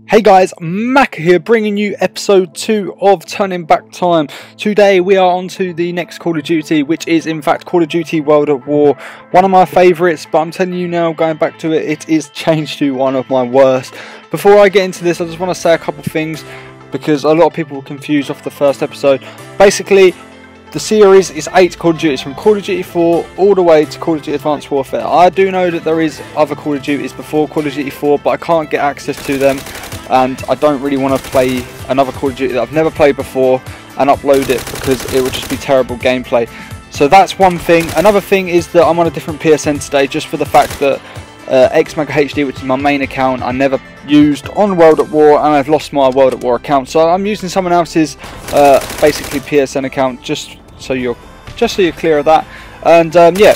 Hey guys, Macca here, bringing you episode 2 of Turning Back Time. Today we are on to the next Call of Duty, which is in fact Call of Duty World at War. One of my favourites, but I'm telling you now, going back to it, it is changed to one of my worst. Before I get into this, I just want to say a couple of things, because a lot of people were confused off the first episode. Basically, the series is 8 Call of Duties, from Call of Duty 4 all the way to Call of Duty Advanced Warfare. I do know that there is other Call of Duties before Call of Duty 4, but I can't get access to them, and I don't really want to play another Call of Duty that I've never played before and upload it, because it would just be terrible gameplay. So that's one thing. Another thing is that I'm on a different PSN today, just for the fact that Macca HD, which is my main account, I never used on World at War, and I've lost my World at War account, so I'm using someone else's basically PSN account, just so you're clear of that. And yeah,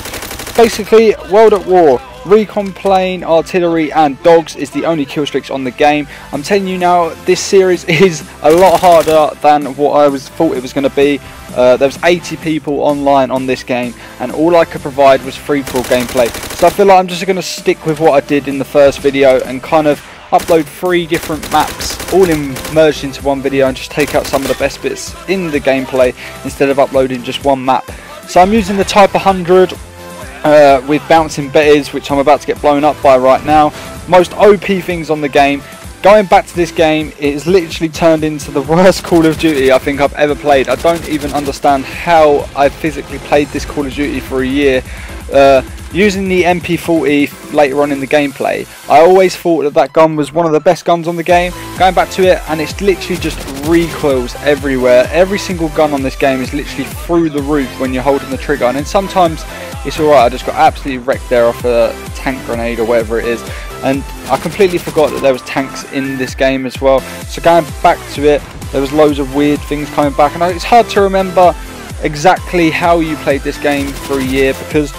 basically World at War, recon plane, artillery and dogs is the only kill streaks on the game. I'm telling you now, this series is a lot harder than what I thought it was going to be. There was 80 people online on this game, and all I could provide was free-for-all gameplay. So I feel like I'm just going to stick with what I did in the first video and kind of upload 3 different maps, all merged into one video, and just take out some of the best bits in the gameplay instead of uploading just one map. So I'm using the Type 100 with bouncing betas, which I'm about to get blown up by right now. Most OP things on the game. Going back to this game, it has literally turned into the worst Call of Duty I think I've ever played. I don't even understand how I physically played this Call of Duty for a year. Using the MP40 later on in the gameplay, I always thought that that gun was one of the best guns on the game. Going back to it, and it's literally just recoils everywhere. Every single gun on this game is literally through the roof when you're holding the trigger, and then sometimes it's alright. I just got absolutely wrecked there off a tank grenade or whatever it is, and I completely forgot that there was tanks in this game as well. So going back to it, there was loads of weird things coming back, and it's hard to remember exactly how you played this game for a year, because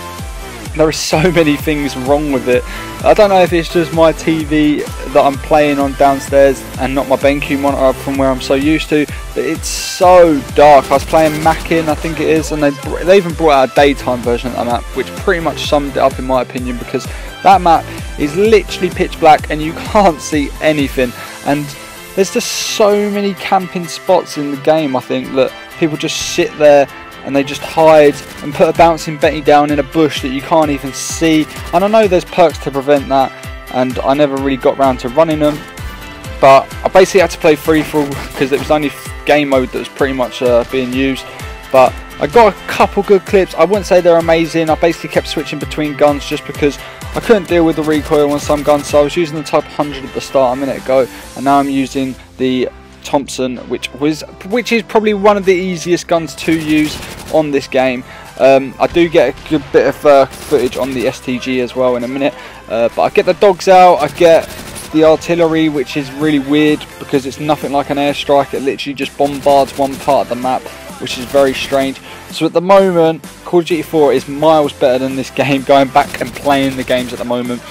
there are so many things wrong with it. I don't know if it's just my TV that I'm playing on downstairs and not my BenQ monitor from where I'm so used to, but it's so dark. I was playing Macca, I think it is, and they even brought out a daytime version of that map, which pretty much summed it up in my opinion, because that map is literally pitch black and you can't see anything, and there's just so many camping spots in the game. I think that people just sit there and they just hide and put a bouncing Betty down in a bush that you can't even see. And I know there's perks to prevent that, and I never really got round to running them, but I basically had to play free-for-all because it was only game mode that was pretty much being used. But I got a couple good clips. I wouldn't say they're amazing. I basically kept switching between guns just because I couldn't deal with the recoil on some guns, so I was using the Type 100 at the start a minute ago, and now I'm using the Thompson, which is probably one of the easiest guns to use on this game. I do get a good bit of footage on the STG as well in a minute, but I get the dogs out, I get the artillery, which is really weird because it's nothing like an airstrike. It literally just bombards one part of the map, which is very strange. So at the moment, Call of Duty 4 is miles better than this game, going back and playing the games at the moment.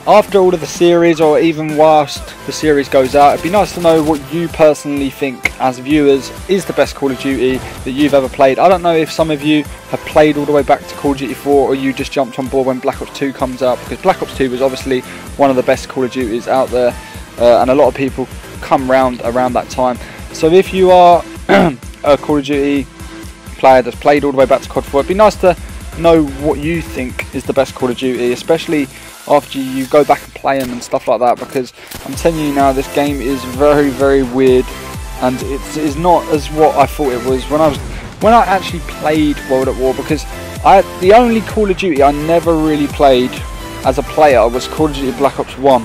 After all of the series, or even whilst the series goes out, it'd be nice to know what you personally think as viewers is the best Call of Duty that you've ever played. I don't know if some of you have played all the way back to Call of Duty 4, or you just jumped on board when Black Ops 2 comes out, because Black Ops 2 was obviously one of the best Call of Duties out there, and a lot of people come around that time. So if you are a Call of Duty player that's played all the way back to COD 4, it'd be nice to know what you think is the best Call of Duty, especially after you go back and play them and stuff like that, because I'm telling you now, this game is very, very weird, and it's not as what I thought it was when I actually played World at War, because the only Call of Duty I never really played as a player was Call of Duty Black Ops 1.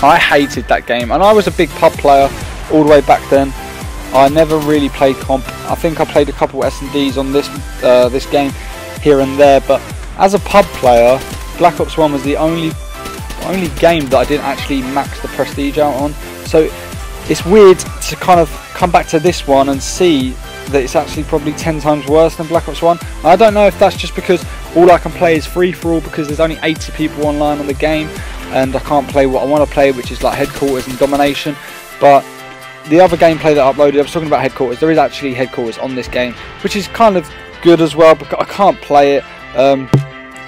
I hated that game, and I was a big pub player all the way back then. I never really played comp. I think I played a couple S&Ds on this game here and there, but as a pub player, Black Ops 1 was the only game that I didn't actually max the prestige out on. So it's weird to kind of come back to this one and see that it's actually probably 10 times worse than Black Ops 1. I don't know if that's just because all I can play is free-for-all, because there's only 80 people online on the game and I can't play what I want to play, which is like Headquarters and Domination. But the other gameplay that I uploaded, I was talking about Headquarters. There is actually Headquarters on this game, which is kind of good as well, because I can't play it.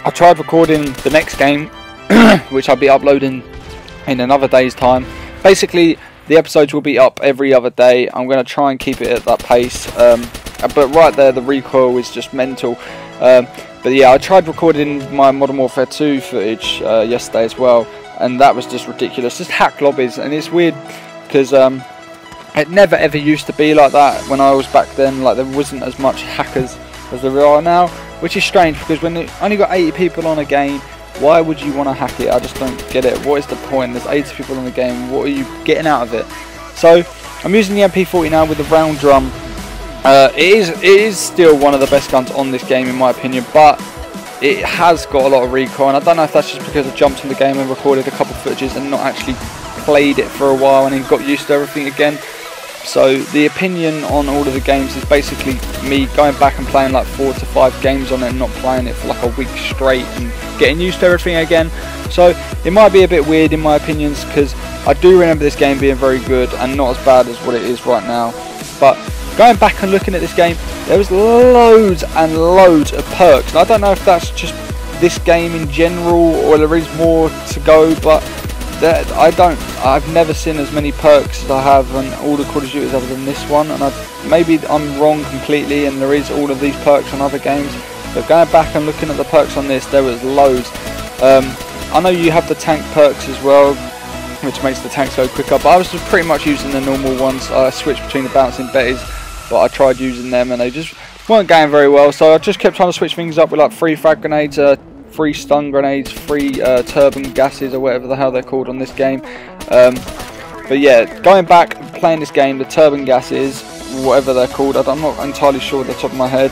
I tried recording the next game, which I'll be uploading in another day's time, basically the episodes will be up every other day. I'm going to try and keep it at that pace, but right there the recoil is just mental. But yeah, I tried recording my Modern Warfare 2 footage yesterday as well, and that was just ridiculous. Just hack lobbies, and it's weird because it never ever used to be like that when I was back then. Like, there wasn't as much hackers as there are now, which is strange because when you only got 80 people on a game, why would you want to hack it? I just don't get it. What is the point? There's 80 people in the game. What are you getting out of it? So I'm using the MP40 now with the round drum. It is still one of the best guns on this game in my opinion, but it has got a lot of recoil, and I don't know if that's just because I jumped in the game and recorded a couple of footages and not actually played it for a while and then got used to everything again. So the opinion on all of the games is basically me going back and playing like 4 to 5 games on it and not playing it for like a week straight and getting used to everything again. So it might be a bit weird in my opinions, because I do remember this game being very good and not as bad as what it is right now. But going back and looking at this game, there was loads and loads of perks, and I don't know if that's just this game in general or there is more to go, but I've never seen as many perks as I have on all the Call of Duties other than this one, and maybe I'm wrong completely and there is all of these perks on other games, but going back and looking at the perks on this, there was loads. I know you have the tank perks as well, which makes the tanks go quicker, but I was just pretty much using the normal ones. I switched between the bouncing betties, but I tried using them and they just weren't going very well, so I just kept trying to switch things up with like 3 frag grenades, 3 stun grenades, 3 turban gases or whatever the hell they're called on this game. But yeah, going back and playing this game, the turban gases, whatever they're called, I'm not entirely sure at the top of my head.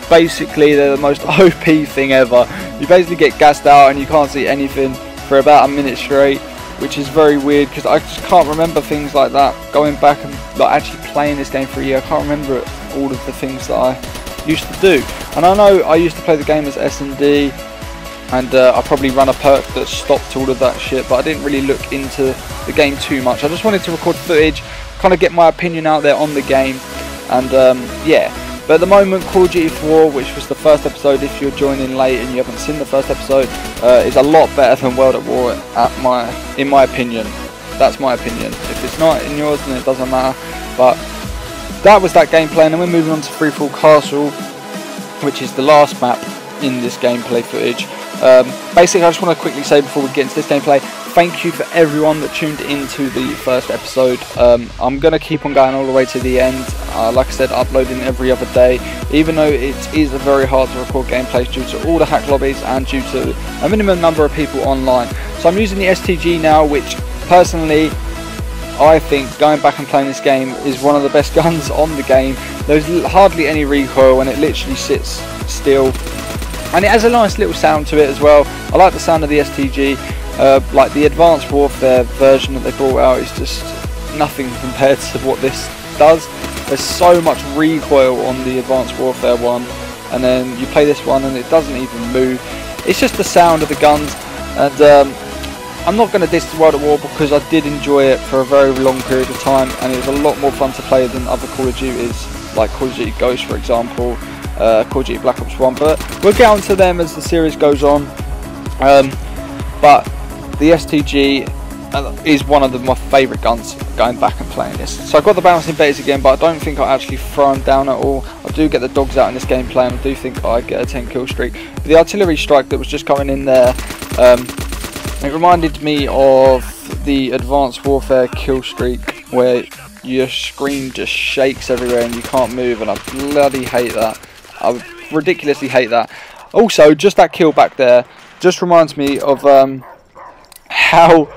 Basically they're the most OP thing ever. You basically get gassed out and you can't see anything for about a minute straight, which is very weird because I just can't remember things like that. Going back and like actually playing this game for a year, I can't remember all of the things that I used to do. And I know I used to play the game as S&D, and I probably ran a perk that stopped all of that shit, but I didn't really look into the game too much. I just wanted to record footage, kind of get my opinion out there on the game, and yeah. But at the moment, Call of Duty 4, which was the first episode, if you're joining late and you haven't seen the first episode, is a lot better than World at War in my opinion. That's my opinion. If it's not in yours, then it doesn't matter. But that was that gameplay, and then we're moving on to Freefall Castle, which is the last map in this gameplay footage. Basically, I just want to quickly say before we get into this gameplay, thank you for everyone that tuned into the first episode. I'm going to keep on going all the way to the end. Like I said, uploading every other day, even though it is very hard to record gameplays due to all the hack lobbies and due to a minimum number of people online. So I'm using the STG now, which personally I think, going back and playing this game, is one of the best guns on the game. There's hardly any recoil and it literally sits still, and it has a nice little sound to it as well. I like the sound of the STG. Like the Advanced Warfare version that they brought out is just nothing compared to what this does. There's so much recoil on the Advanced Warfare one, and then you play this one and it doesn't even move. It's just the sound of the guns, and I'm not going to diss World at War because I did enjoy it for a very long period of time, and it was a lot more fun to play than other Call of Duties, like Call of Duty Ghost for example, Call of Duty Black Ops 1, but we'll get on to them as the series goes on. But the STG is one of my favourite guns going back and playing this. So I've got the bouncing betties again, but I don't think I actually throw them down at all. I do get the dogs out in this gameplay, and I do think I get a 10 kill streak. But the artillery strike that was just coming in there, it reminded me of the Advanced Warfare kill streak where your screen just shakes everywhere and you can't move, and I bloody hate that. I ridiculously hate that. Also, just that kill back there just reminds me of how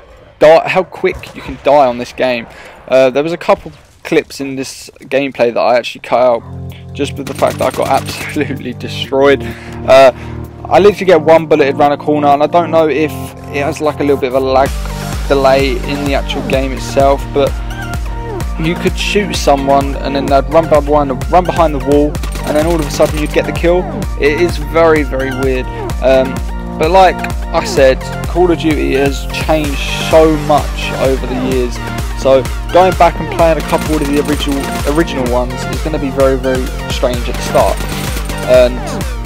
quick you can die on this game. There was a couple clips in this gameplay that I actually cut out just with the fact that I got absolutely destroyed. I literally get one bullet around a corner, and I don't know if it has like a little bit of a lag delay in the actual game itself, but you could shoot someone and then they'd run behind the wall, and then all of a sudden you'd get the kill. It is very, very weird. But like I said, Call of Duty has changed so much over the years, so going back and playing a couple of the original ones is going to be very, very strange at the start, and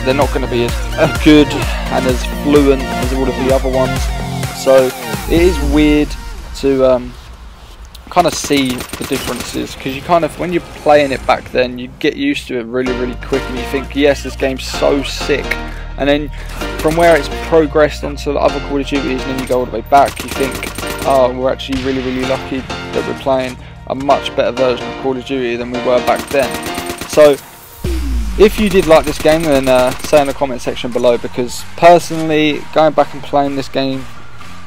they're not going to be as good and as fluent as all of the other ones. So it is weird to kind of see the differences, because you kind of, when you're playing it back then, you get used to it really quick and you think, yes, this game's so sick, and then from where it's progressed onto the other Call of Duties and then you go all the way back, you think, oh, we're actually really lucky that we're playing a much better version of Call of Duty than we were back then. So if you did like this game, then say in the comment section below, because personally, going back and playing this game,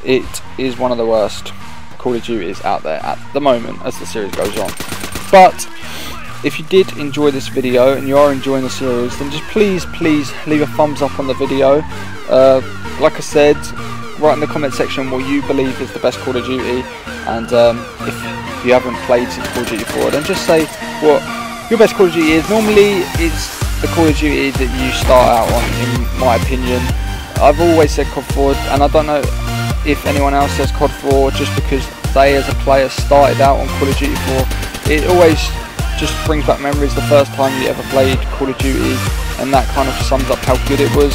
it is one of the worst Call of Duties out there at the moment as the series goes on. But if you did enjoy this video and you are enjoying the series, then just please leave a thumbs up on the video. Like I said, write in the comment section what you believe is the best Call of Duty, and if you haven't played since Call of Duty 4, then just say what your best Call of Duty is. Normally it's the Call of Duty that you start out on, in my opinion. I've always said COD 4, and I don't know if anyone else says COD 4 just because they as a player started out on Call of Duty 4. It always just brings back memories the first time you ever played Call of Duty, and that kind of sums up how good it was.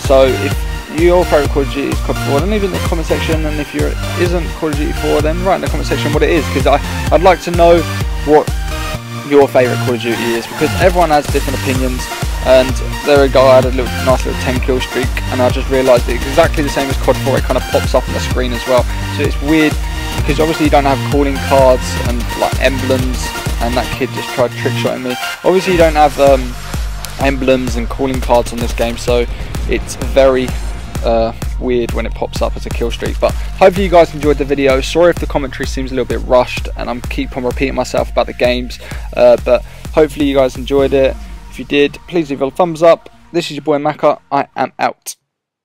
So if your favourite Call of Duty is COD 4, then leave it in the comment section, and if you isn't Call of Duty 4, then write in the comment section what it is, because I'd like to know what your favourite Call of Duty is, because everyone has different opinions. And there we go, I had a nice little 10 kill streak, and I just realised it's exactly the same as COD 4, it kind of pops up on the screen as well. So it's weird, because obviously you don't have calling cards and like emblems, and that kid just tried trick shotting me. Obviously you don't have emblems and calling cards on this game, so it's very weird when it pops up as a kill streak. But hopefully you guys enjoyed the video. Sorry if the commentary seems a little bit rushed and I'm keep on repeating myself about the games, but hopefully you guys enjoyed it. If you did, please leave a thumbs up. This is your boy Macca. I am out.